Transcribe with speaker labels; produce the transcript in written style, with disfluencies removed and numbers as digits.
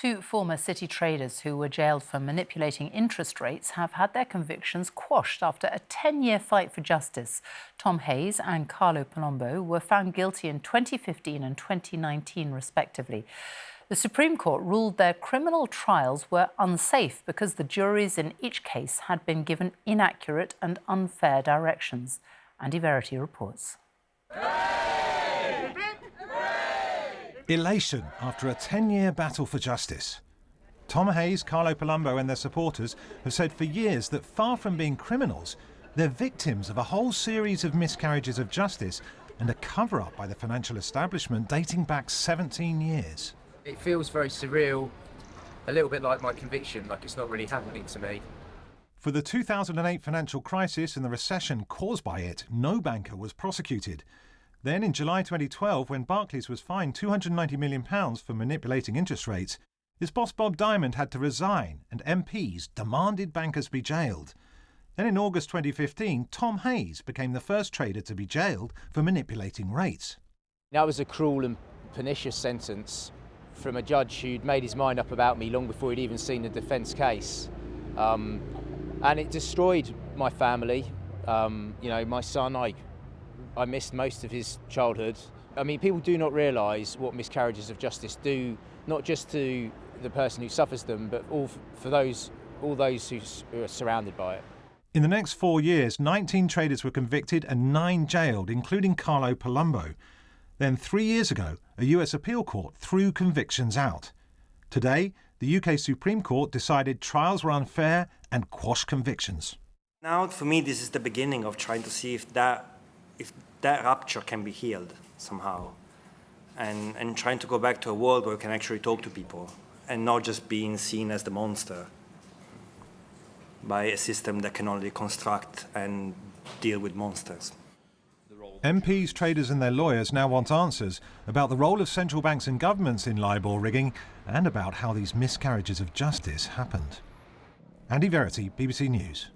Speaker 1: Two former city traders who were jailed for manipulating interest rates have had their convictions quashed after a 10-year fight for justice. Tom Hayes and Carlo Palombo were found guilty in 2015 and 2019, respectively. The Supreme Court ruled their criminal trials were unsafe because the juries in each case had been given inaccurate and unfair directions. Andy Verity reports.
Speaker 2: Elation after a 10-year battle for justice. Tom Hayes, Carlo Palombo and their supporters have said for years that far from being criminals, they're victims of a whole series of miscarriages of justice and a cover-up by the financial establishment dating back 17 years.
Speaker 3: It feels very surreal, a little bit like my conviction, like it's not really happening to me.
Speaker 2: For the 2008 financial crisis and the recession caused by it, no banker was prosecuted. Then in July 2012, when Barclays was fined £290 million for manipulating interest rates, his boss Bob Diamond had to resign and MPs demanded bankers be jailed. Then in August 2015, Tom Hayes became the first trader to be jailed for manipulating rates.
Speaker 3: That was a cruel and pernicious sentence from a judge who'd made his mind up about me long before he'd even seen the defence case. And it destroyed my family. My son, I missed most of his childhood. I mean, people do not realise what miscarriages of justice do, not just to the person who suffers them, but all those who are surrounded by it.
Speaker 2: In the next 4 years, 19 traders were convicted and 9 jailed, including Carlo Palombo. Then 3 years ago, a US appeal court threw convictions out. Today, the UK Supreme Court decided trials were unfair and quashed convictions.
Speaker 4: Now, for me, this is the beginning of trying to see if that rupture can be healed somehow, and trying to go back to a world where we can actually talk to people and not just being seen as the monster by a system that can only construct and deal with monsters.
Speaker 2: MPs, traders and their lawyers now want answers about the role of central banks and governments in Libor rigging and about how these miscarriages of justice happened. Andy Verity, BBC News.